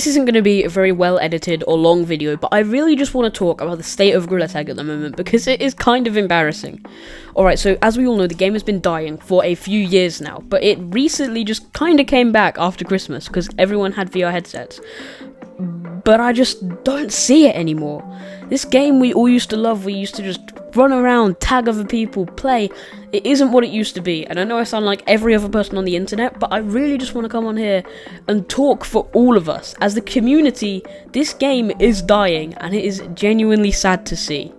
This isn't going to be a very well edited or long video, but I really just want to talk about the state of Gorilla Tag at the moment because it is kind of embarrassing. Alright, so as we all know, the game has been dying for a few years now, but it recently just kind of came back after Christmas because everyone had VR headsets. But I just don't see it anymore. This game we all used to love, we used to just run around, tag other people, play. It isn't what it used to be, and I know I sound like every other person on the internet, but I really just want to come on here and talk for all of us. As the community, this game is dying, and it is genuinely sad to see.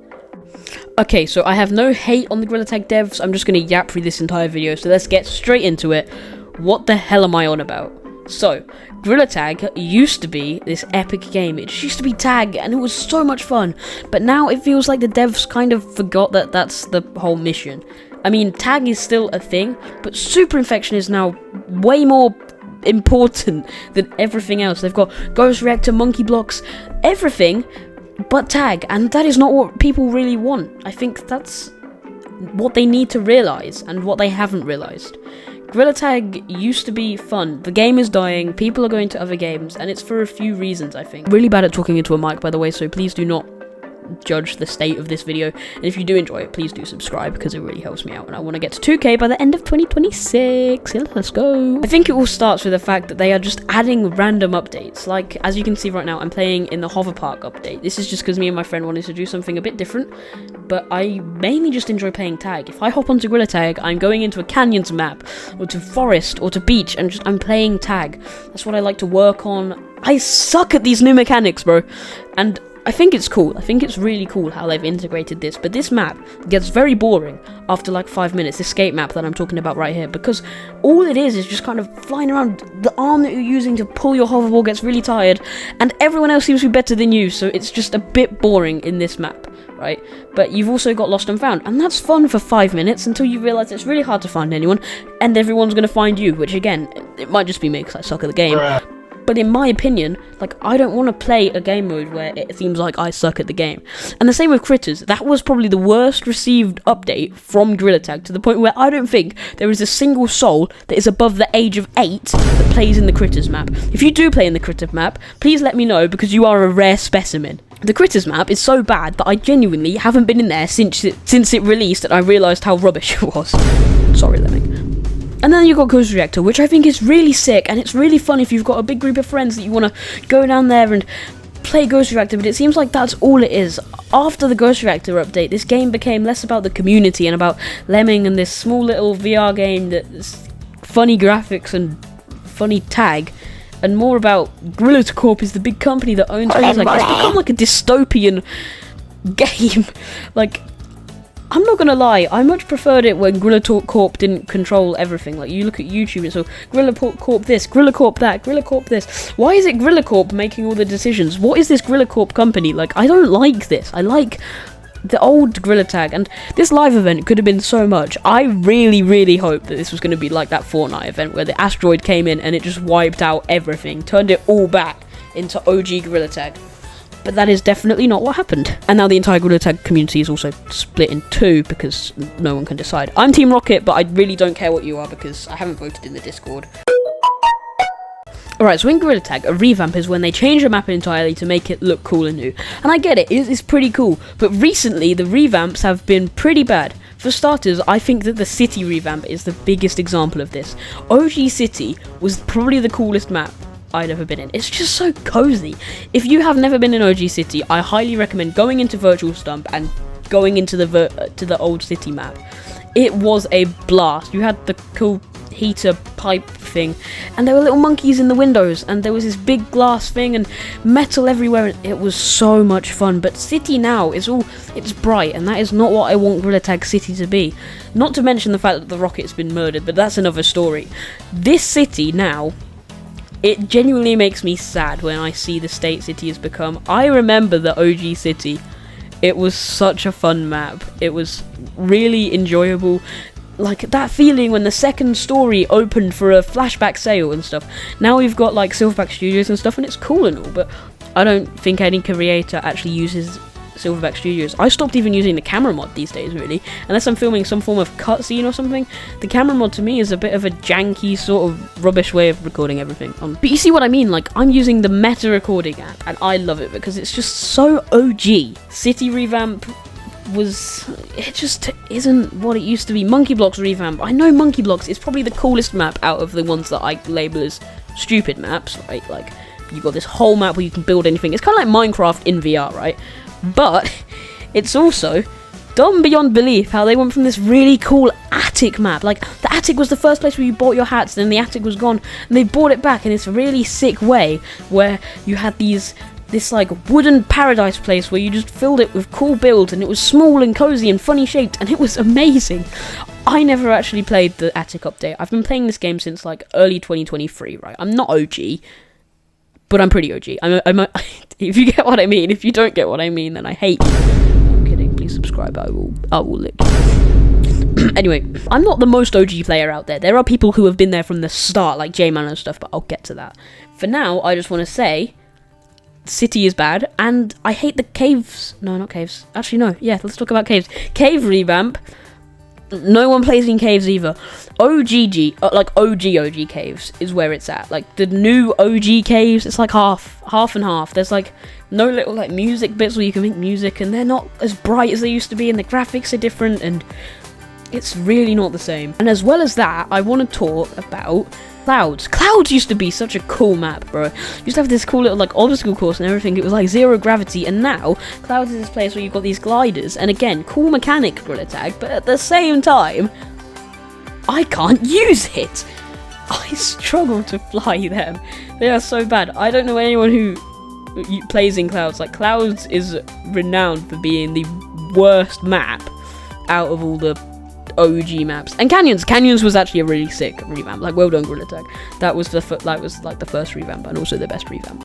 Okay, so I have no hate on the Gorilla Tag devs, I'm just going to yap through this entire video, so let's get straight into it. What the hell am I on about? So, Gorilla Tag used to be this epic game. It just used to be tag, and it was so much fun. But now it feels like the devs kind of forgot that that's the whole mission. I mean, tag is still a thing, but super infection is now way more important than everything else. They've got ghost reactor, monkey blocks, everything but tag, and that is not what people really want. I think that's what they need to realise, and what they haven't realised. Gorilla Tag used to be fun. The game is dying, people are going to other games, and it's for a few reasons, I think. Really bad at talking into a mic, by the way, so please do not judge the state of this video, and if you do enjoy it, please do subscribe, because it really helps me out, and I want to get to 2k by the end of 2026. Yeah, let's go. I think it all starts with the fact that they are just adding random updates. Like, as you can see right now, I'm playing in the Hover Park update. This is just because me and my friend wanted to do something a bit different, but I mainly just enjoy playing tag. If I hop onto Gorilla Tag, I'm going into a canyons map, or to forest, or to beach, and I'm playing tag. That's what I like to work on. I suck at these new mechanics, bro, and I think it's cool. I think it's really cool how they've integrated this, but this map gets very boring after like 5 minutes, this skate map that I'm talking about right here, because all it is just kind of flying around. The arm that you're using to pull your hoverboard gets really tired, and everyone else seems to be better than you, so it's just a bit boring in this map, right? But you've also got Lost and Found, and that's fun for 5 minutes until you realise it's really hard to find anyone, and everyone's going to find you, which again, it might just be me because I suck at the game. But in my opinion, like, I don't want to play a game mode where it seems like I suck at the game. And the same with Critters. That was probably the worst received update from Gorilla Tag, to the point where I don't think there is a single soul that is above the age of 8 that plays in the Critters map. If you do play in the Critters map, please let me know, because you are a rare specimen. The Critters map is so bad that I genuinely haven't been in there since it released, and I realised how rubbish it was. Sorry, Lemming. And then you've got Ghost Reactor, which I think is really sick, and it's really fun if you've got a big group of friends that you want to go down there and play Ghost Reactor, but it seems like that's all it is. After the Ghost Reactor update, this game became less about the community and about Lemming and this small little VR game that's funny graphics and funny tag, and more about Gorilla Corp is the big company that owns things. Like, it's become like a dystopian game. Like, I'm not gonna lie, I much preferred it when Gorilla Corp didn't control everything. Like, you look at YouTube and so Gorilla Corp this, Gorilla Corp that, Gorilla Corp this. Why is it Gorilla Corp making all the decisions? What is this Gorilla Corp company? Like, I don't like this. I like the old Gorilla Tag, and this live event could have been so much. I really, really hope that this was going to be like that Fortnite event where the asteroid came in and it just wiped out everything, turned it all back into OG Gorilla Tag. But that is definitely not what happened. And now the entire Gorilla Tag community is also split in two because no one can decide. I'm Team Rocket, but I really don't care what you are because I haven't voted in the Discord. Alright, so in Gorilla Tag, a revamp is when they change the map entirely to make it look cool and new. And I get it, it's pretty cool. But recently, the revamps have been pretty bad. For starters, I think that the City revamp is the biggest example of this. OG City was probably the coolest map I'd ever been in. It's just so cozy. If you have never been in OG City, I highly recommend going into Virtual Stump and going into the old City map. It was a blast. You had the cool heater pipe thing, and there were little monkeys in the windows, and there was this big glass thing and metal everywhere, and it was so much fun. But City now it's bright, and that is not what I want Gorilla Tag City to be. Not to mention the fact that the rocket's been murdered, but that's another story. This city now, it genuinely makes me sad when I see the state City has become. I remember the OG City. It was such a fun map. It was really enjoyable. Like, that feeling when the second story opened for a flashback sale and stuff. Now we've got, like, Silverback Studios and stuff, and it's cool and all, but I don't think any creator actually uses Silverback Studios. I stopped even using the camera mod these days, really. Unless I'm filming some form of cutscene or something, the camera mod to me is a bit of a janky, sort of rubbish way of recording everything. But you see what I mean? Like, I'm using the Meta Recording app, and I love it because it's just so OG. City revamp it just isn't what it used to be. Monkey Blocks revamp. I know Monkey Blocks is probably the coolest map out of the ones that I label as stupid maps, right? Like, you've got this whole map where you can build anything. It's kind of like Minecraft in VR, right? But it's also dumb beyond belief how they went from this really cool attic map. Like, the attic was the first place where you bought your hats, then the attic was gone, and they brought it back in this really sick way where you had this like wooden paradise place where you just filled it with cool builds, and it was small and cozy and funny shaped, and it was amazing. I never actually played the attic update. I've been playing this game since like early 2023, right? I'm not OG, but I'm pretty OG. If you get what I mean. If you don't get what I mean, then I hate you. No, I'm kidding. Please subscribe. I will lick you. Anyway, I'm not the most OG player out there. There are people who have been there from the start, like J-Man and stuff, but I'll get to that. For now, I just want to say City is bad, and I hate the caves. No, not caves. Actually, no. Yeah, let's talk about caves. Cave revamp. No one plays in caves either. Like OG caves is where it's at. Like, the new OG caves, it's like half and half. There's like no little like music bits where you can make music, and they're not as bright as they used to be, and the graphics are different, and it's really not the same. And as well as that, I want to talk about Clouds. Clouds used to be such a cool map, bro. Used to have this cool little like obstacle course and everything. It was like zero gravity, and now Clouds is this place where you've got these gliders, and again, cool mechanic, Gorilla Tag, but at the same time, I can't use it. I struggle to fly them. They are so bad. I don't know anyone who plays in Clouds. Like, Clouds is renowned for being the worst map out of all the OG maps. And Canyons was actually a really sick revamp. Like, well done, Gorilla Tag. That was like the first revamp, and also the best revamp.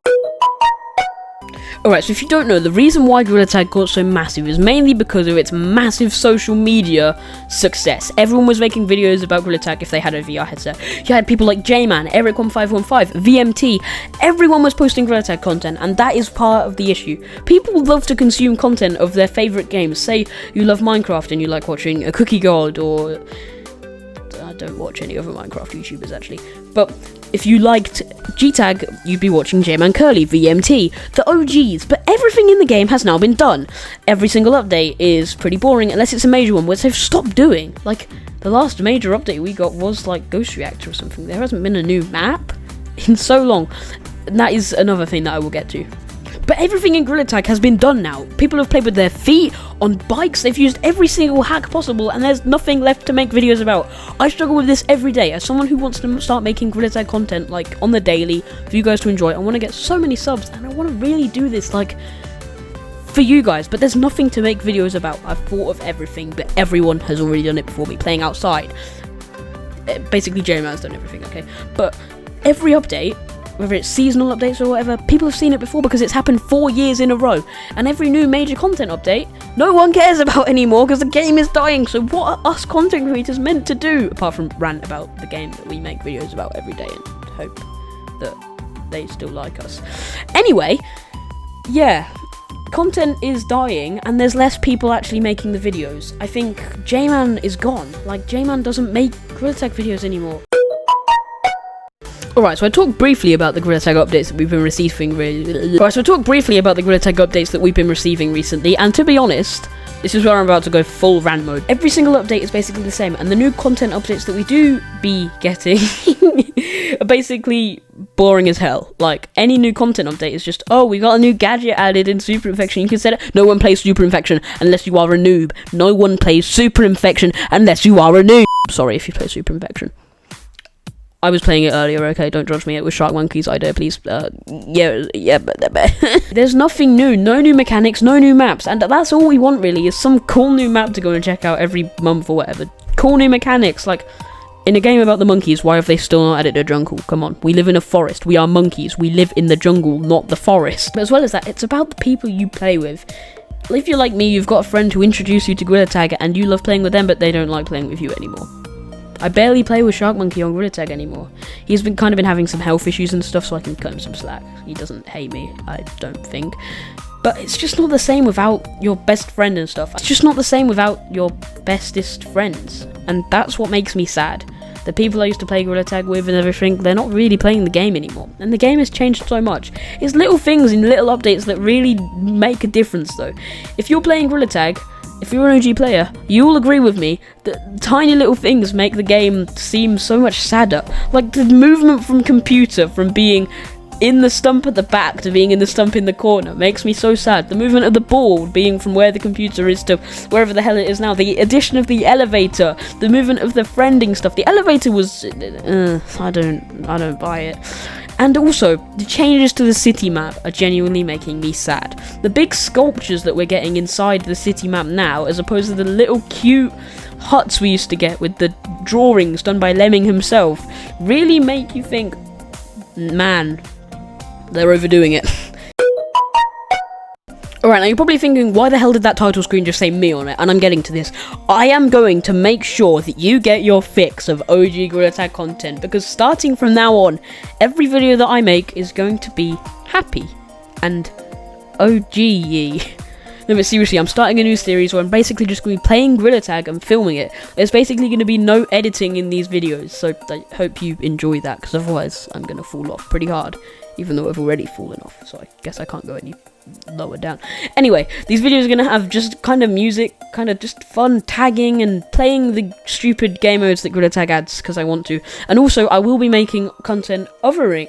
Alright, so if you don't know, the reason why Gorilla Tag got so massive is mainly because of its massive social media success. Everyone was making videos about Gorilla Tag if they had a VR headset. You had people like J-Man, Eric1515, VMT. Everyone was posting Gorilla Tag content, and that is part of the issue. People love to consume content of their favourite games. Say you love Minecraft and you like watching a Cookie God, or I don't watch any other Minecraft YouTubers actually, but if you liked G-Tag, you'd be watching J-Man Curly, VMT, the OGs, but everything in the game has now been done. Every single update is pretty boring, unless it's a major one, which they've stopped doing. Like, the last major update we got was like Ghost Reactor or something. There hasn't been a new map in so long, and that is another thing that I will get to. But everything in Gorilla Tag has been done now. People have played with their feet, on bikes, they've used every single hack possible, and there's nothing left to make videos about. I struggle with this every day. As someone who wants to start making Gorilla Tag content, like, on the daily, for you guys to enjoy, I want to get so many subs, and I want to really do this, like, for you guys, but there's nothing to make videos about. I've thought of everything, but everyone has already done it before me, playing outside. Basically, J-Man's done everything, okay? But every update, whether it's seasonal updates or whatever, people have seen it before because it's happened 4 years in a row. And every new major content update, no one cares about anymore because the game is dying. So what are us content creators meant to do, apart from rant about the game that we make videos about every day and hope that they still like us? Anyway, yeah, content is dying and there's less people actually making the videos. I think J-Man is gone. Like, J-Man doesn't make Gorilla Tag videos anymore. Alright, so I talked briefly about the Gorilla Tag updates that we've been receiving recently, and to be honest, this is where I'm about to go full rant mode. Every single update is basically the same, and the new content updates that we do be getting are basically boring as hell. Like, any new content update is just, oh, we got a new gadget added in Super Infection, you can set it. No one plays Super Infection unless you are a noob. No one plays Super Infection unless you are a noob. Sorry if you play Super Infection. I was playing it earlier, okay, don't judge me, it was Shark Monkey's idea, please. Yeah, there's nothing new, no new mechanics, no new maps, and that's all we want really, is some cool new map to go and check out every month or whatever. Cool new mechanics, like, in a game about the monkeys, why have they still not added a jungle? Come on, we live in a forest, we are monkeys, we live in the jungle, not the forest. But as well as that, it's about the people you play with. If you're like me, you've got a friend who introduced you to Gorilla Tag, and you love playing with them, but they don't like playing with you anymore. I barely play with Shark Monkey on Gorilla Tag anymore. He's been having some health issues and stuff, so I can cut him some slack. He doesn't hate me, I don't think. But it's just not the same without your best friend and stuff. It's just not the same without your bestest friends. And that's what makes me sad. The people I used to play Gorilla Tag with and everything, they're not really playing the game anymore. And the game has changed so much. It's little things and little updates that really make a difference though. If you're playing Gorilla Tag, if you're an OG player, you'll agree with me that tiny little things make the game seem so much sadder. Like the movement from computer, from being in the stump at the back to being in the stump in the corner, makes me so sad. The movement of the ball being from where the computer is to wherever the hell it is now. The addition of the elevator, the movement of the friending stuff. The elevator was, I don't buy it. And also, the changes to the city map are genuinely making me sad. The big sculptures that we're getting inside the city map now, as opposed to the little cute huts we used to get with the drawings done by Lemming himself, really make you think, man, they're overdoing it. Alright, now you're probably thinking, why the hell did that title screen just say me on it? And I'm getting to this. I am going to make sure that you get your fix of OG Gorilla Tag content, because starting from now on, every video that I make is going to be happy and OG-y. No, but seriously, I'm starting a new series where I'm basically just going to be playing Gorilla Tag and filming it. There's basically going to be no editing in these videos, so I hope you enjoy that, because otherwise I'm going to fall off pretty hard, even though I've already fallen off, so I guess I can't go any lower down. Anyway, these videos are going to have just kind of music, kind of just fun tagging and playing the stupid game modes that Gorilla Tag adds, because I want to. And also, I will be making content covering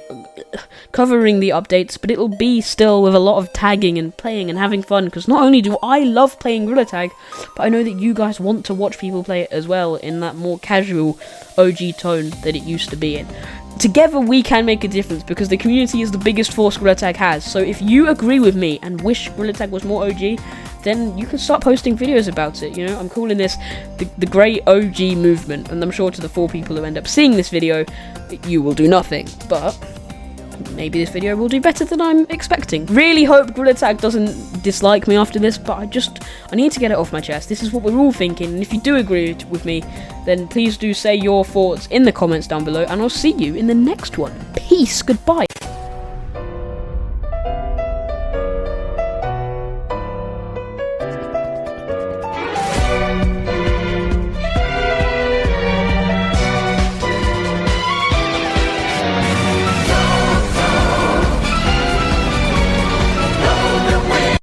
the updates, but it'll be still with a lot of tagging and playing and having fun, because not only do I love playing Gorilla Tag, but I know that you guys want to watch people play it as well in that more casual OG tone that it used to be in. Together we can make a difference, because the community is the biggest force Gorilla Tag has. So if you agree with me and wish Gorilla Tag was more OG, then you can start posting videos about it. You know, I'm calling this the great OG movement, and I'm sure to the 4 people who end up seeing this video, you will do nothing, but maybe this video will do better than I'm expecting. Really hope Gorilla Tag doesn't dislike me after this, but I need to get it off my chest. This is what we're all thinking, and if you do agree with me, then please do say your thoughts in the comments down below, and I'll see you in the next one. Peace, goodbye.